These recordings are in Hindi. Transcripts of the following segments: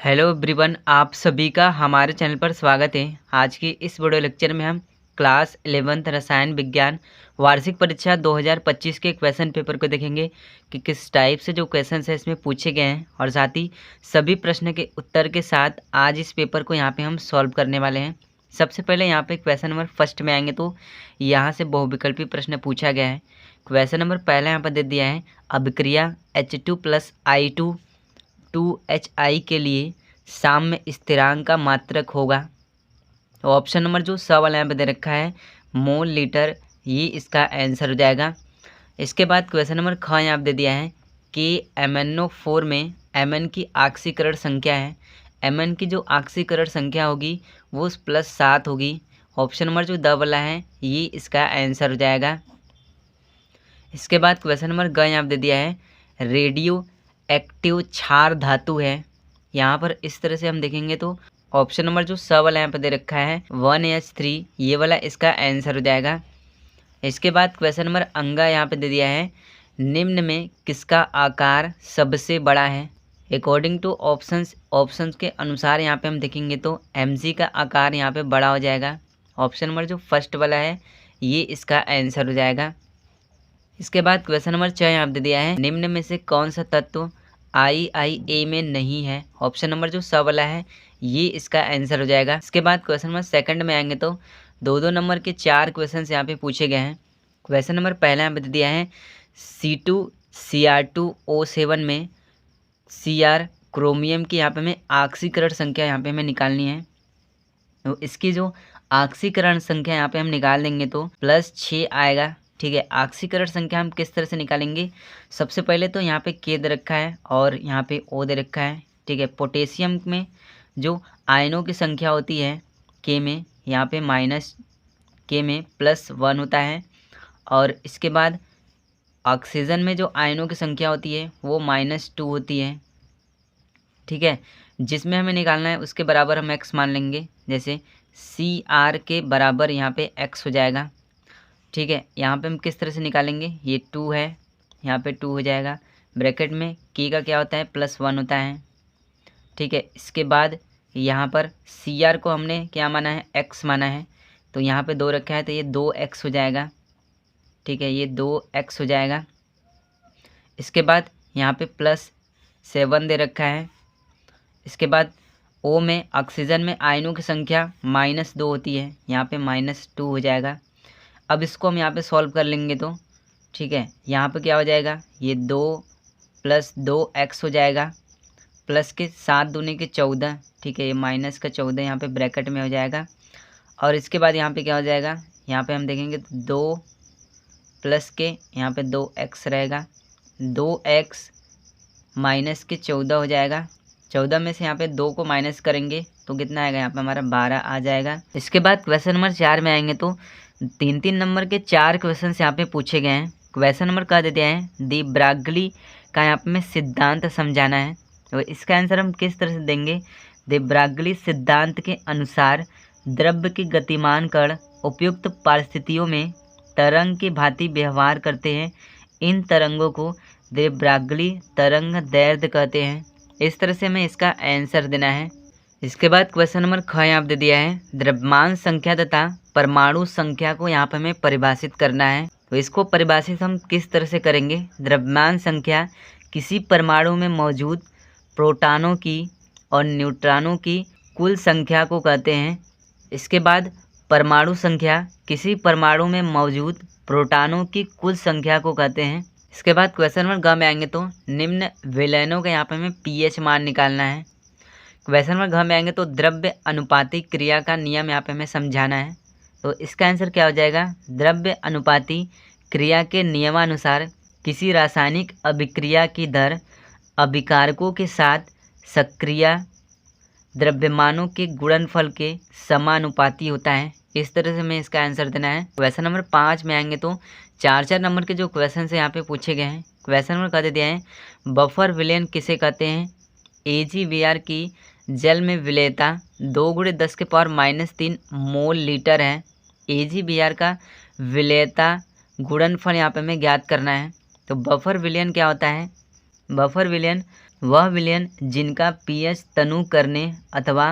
हेलो एवरीवन, आप सभी का हमारे चैनल पर स्वागत है। आज की इस वीडियो लेक्चर में हम क्लास 11th रसायन विज्ञान वार्षिक परीक्षा 2025 के क्वेश्चन पेपर को देखेंगे कि किस टाइप से जो क्वेश्चन है इसमें पूछे गए हैं और साथ ही सभी प्रश्न के उत्तर के साथ आज इस पेपर को यहाँ पे हम सॉल्व करने वाले हैं। सबसे पहले यहाँ पे क्वेश्चन नंबर फर्स्ट में आएंगे तो यहाँ से बहुविकल्पी प्रश्न पूछा गया है। क्वेश्चन नंबर पहला यहाँ पर दे दिया है, अभिक्रिया H2+I2 2HI के लिए साम्य स्थिरांक का मात्रक होगा। तो ऑप्शन नंबर जो स वाला यहाँ पे दे रखा है मोल लीटर, ये इसका आंसर हो जाएगा। इसके बाद क्वेश्चन नंबर ख यहाँ पे दे दिया है कि MnO4 में Mn की ऑक्सीकरण संख्या है, Mn की जो ऑक्सीकरण संख्या होगी वो +7 होगी। ऑप्शन नंबर जो द वाला है ये इसका आंसर हो जाएगा। इसके बाद क्वेश्चन नंबर ग यहाँ पे दे दिया है, रेडियो एक्टिव क्षार धातु है। यहाँ पर इस तरह से हम देखेंगे तो ऑप्शन नंबर जो स वाला यहाँ पर दे रखा है 1H3, ये वाला इसका आंसर हो जाएगा। इसके बाद क्वेश्चन नंबर अंगा यहाँ पे दे दिया है, निम्न में किसका आकार सबसे बड़ा है। अकॉर्डिंग टू ऑप्शंस के अनुसार यहाँ पे हम देखेंगे तो MC का आकार यहाँ पे बड़ा हो जाएगा। ऑप्शन नंबर जो फर्स्ट वाला है ये इसका आंसर हो जाएगा। इसके बाद क्वेश्चन नंबर 6 यहाँ पे दे दिया है, निम्न में से कौन सा तत्व IIA में नहीं है। ऑप्शन नंबर जो स वाला है ये इसका आंसर हो जाएगा। इसके बाद क्वेश्चन नंबर सेकंड में आएंगे तो 2-2 नंबर के 4 क्वेश्चन यहाँ पे पूछे गए हैं। क्वेश्चन नंबर पहला यहाँ पे दे दिया है, C2Cr2O7 में Cr क्रोमियम की यहाँ पे हमें ऑक्सीकरण संख्या यहाँ पे हमें निकालनी है। तो इसकी जो ऑक्सीकरण संख्या यहाँ पे हम निकाल देंगे तो +6 आएगा। ठीक है, ऑक्सीकरण संख्या हम किस तरह से निकालेंगे, सबसे पहले तो यहाँ पे K दे रखा है और यहाँ पे O दे रखा है। ठीक है, पोटेशियम में जो आयनों की संख्या होती है K में, यहाँ पे -K में +1 होता है और इसके बाद ऑक्सीजन में जो आयनों की संख्या होती है वो -2 होती है। ठीक है, जिसमें हमें निकालना है उसके बराबर हम x मान लेंगे, जैसे Cr के बराबर यहाँ पे x हो जाएगा। ठीक है, यहाँ पे हम किस तरह से निकालेंगे, ये 2 है, यहाँ पे 2 हो जाएगा, ब्रैकेट में K का क्या होता है +1 होता है। ठीक है, इसके बाद यहाँ पर Cr को हमने क्या माना है, x माना है, तो यहाँ पे 2 रखा है तो ये 2x हो जाएगा। ठीक है, ये 2x हो जाएगा। इसके बाद यहाँ पे +7 दे रखा है। इसके बाद O में ऑक्सीजन में आयनों की संख्या -2 होती है, यहाँ पे -2 हो जाएगा। अब इसको हम यहाँ पे सॉल्व कर लेंगे तो ठीक है, यहाँ पे क्या हो जाएगा, ये 2 + 2x हो जाएगा, प्लस के 7 दूनी के 14। ठीक है, ये -14 यहाँ पे ब्रैकेट में हो जाएगा और इसके बाद यहाँ पे क्या हो जाएगा, यहाँ पे हम देखेंगे तो 2 प्लस के यहाँ पे 2x रहेगा, 2x -14 हो जाएगा। 14 में से यहाँ पे 2 को माइनस करेंगे तो कितना आएगा, यहाँ पे हमारा 12 आ जाएगा। इसके बाद क्वेश्चन नंबर 4 में आएंगे तो 3-3 नंबर के 4 क्वेश्चन यहाँ पे पूछे गए हैं। क्वेश्चन नंबर कह देते हैं, दी ब्रागली का यहाँ पे हमें सिद्धांत समझाना है। तो इसका आंसर हम किस तरह से देंगे, दी ब्रागली सिद्धांत के अनुसार द्रव्य के गतिमान कण उपयुक्त परिस्थितियों में तरंग की भांति व्यवहार करते हैं। इन तरंगों को दी ब्रागली तरंग दैर्ध्य कहते हैं। इस तरह से हमें इसका आंसर देना है। इसके बाद क्वेश्चन नंबर ख यहाँ पे दे दिया है, द्रव्यमान संख्या तथा परमाणु संख्या को यहाँ पे हमें परिभाषित करना है। तो इसको परिभाषित हम किस तरह से करेंगे, द्रव्यमान संख्या किसी परमाणु में मौजूद प्रोटॉनों की और न्यूट्रॉनों की कुल संख्या को कहते हैं। इसके बाद परमाणु संख्या किसी परमाणु में मौजूद प्रोटॉनों की कुल संख्या को कहते हैं। इसके बाद क्वेश्चन नंबर ग में आएंगे तो निम्न विलयनों का यहाँ पे हमें pH मान निकालना है। क्वेश्चन नंबर घ में आएंगे तो द्रव्य अनुपाती क्रिया का नियम यहाँ पे हमें समझाना है। तो इसका आंसर क्या हो जाएगा, द्रव्य अनुपाती क्रिया के नियमानुसार किसी रासायनिक अभिक्रिया की दर अभिकारकों के साथ सक्रिय द्रव्यमानों के गुणनफल के समानुपाती होता है। इस तरह से हमें इसका आंसर देना है। क्वेश्चन नंबर 5 में आएंगे तो 4-4 नंबर के जो क्वेश्चन है यहाँ पे पूछे गए हैं। क्वेश्चन नंबर कह दिया है, बफर विलयन किसे कहते हैं। AgBr की जल में विलेयता 2 × 10⁻³ मोल लीटर है। AgBr का विलेयता गुणनफल यहाँ पे हमें ज्ञात करना है। तो बफर विलयन क्या होता है, बफर विलयन वह विलयन जिनका पीएच तनु करने अथवा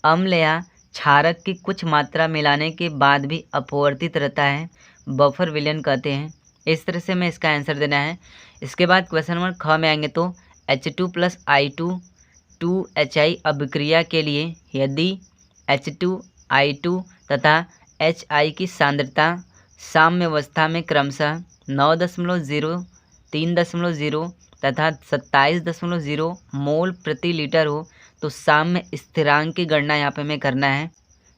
अम्ल या क्षारक की कुछ मात्रा मिलाने के बाद भी अपवर्तित रहता है, बफर विलयन कहते हैं। इस तरह से हमें इसका आंसर देना है। इसके बाद क्वेश्चन नंबर ख में आएंगे तो H2 + I2 2HI अभिक्रिया के लिए यदि H2 I2 तथा HI की सांद्रता साम्य अवस्था में क्रमशः 9.0 3.0 तथा 27.0 मोल प्रति लीटर हो तो साम्य स्थिरांक की गणना यहाँ पे हमें करना है।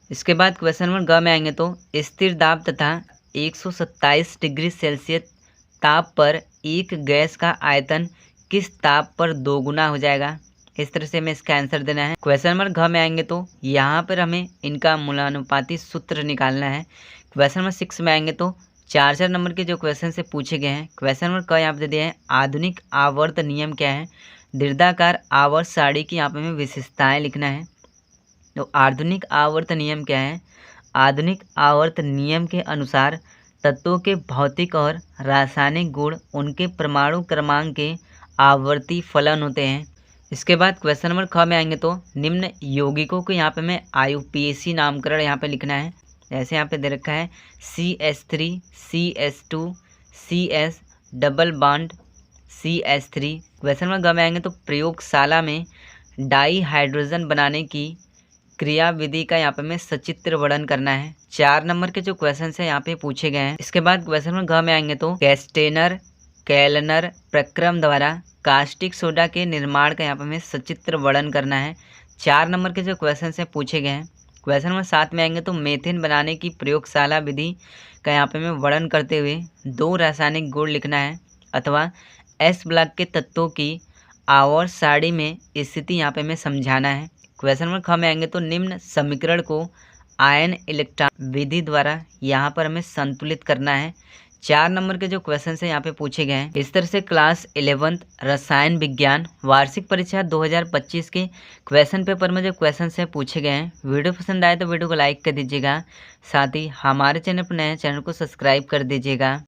इसके बाद क्वेश्चन नंबर ग में आएंगे तो स्थिर दाब तथा 127 डिग्री सेल्सियस ताप पर एक गैस का आयतन किस ताप पर दोगुना हो जाएगा। इस तरह से हमें इसका आंसर देना है। क्वेश्चन नंबर घ में आएंगे तो यहाँ पर हमें इनका मूलानुपाती सूत्र निकालना है। क्वेश्चन नंबर 6 में आएंगे तो 4 नंबर के जो क्वेश्चन से पूछे गए हैं। क्वेश्चन नंबर क यहाँ पे दे दिया है आधुनिक आवर्त नियम क्या है। दीर्घाकार आवर्त सारणी की यहाँ पे हमें विशेषताएं लिखना है। तो आधुनिक आवर्त नियम क्या है। आधुनिक आवर्त नियम के अनुसार तत्वों के भौतिक और रासायनिक गुण उनके परमाणु क्रमांक के आवर्ती फलन होते हैं। इसके बाद क्वेश्चन नंबर ख में आएंगे तो निम्न यौगिकों को यहाँ पे हमें IUPAC नामकरण यहाँ पे लिखना है। जैसे यहाँ पे दे रखा है CH3 CH2 CS double bond CH3। Question number ग में आएंगे तो प्रयोगशाला में डाई हाइड्रोजन बनाने की क्रियाविधि का यहाँ पे हमें सचित्र वर्णन करना है। 4 नंबर के जो क्वेश्चन है यहाँ पे पूछे गए हैं। इसके बाद क्वेश्चन नंबर घ में आएंगे तो कैस्टेनर कैलनर प्रक्रम द्वारा कास्टिक सोडा के निर्माण का यहाँ पे हमें सचित्र वर्णन करना है। 4 नंबर के जो क्वेश्चन है पूछे गए हैं। क्वेश्चन नंबर 7 में आएंगे तो मेथेन बनाने की प्रयोगशाला विधि का यहाँ पे हमें वर्णन करते हुए 2 रासायनिक गुण लिखना है अथवा S ब्लॉक के तत्वों की आवर्त सारणी में स्थिति यहाँ पे हमें समझाना है। क्वेश्चन नंबर ख में आएंगे तो निम्न समीकरण को आयन इलेक्ट्रॉन विधि द्वारा यहाँ पर हमें संतुलित करना है। 4 नंबर के जो क्वेश्चन है यहाँ पे पूछे गए हैं। इस तरह से क्लास 11th रसायन विज्ञान वार्षिक परीक्षा 2025 के क्वेश्चन पेपर में जो क्वेश्चन है पूछे गए हैं। वीडियो पसंद आए तो वीडियो को लाइक कर दीजिएगा। साथ ही हमारे चैनल पर नए चैनल को सब्सक्राइब कर दीजिएगा।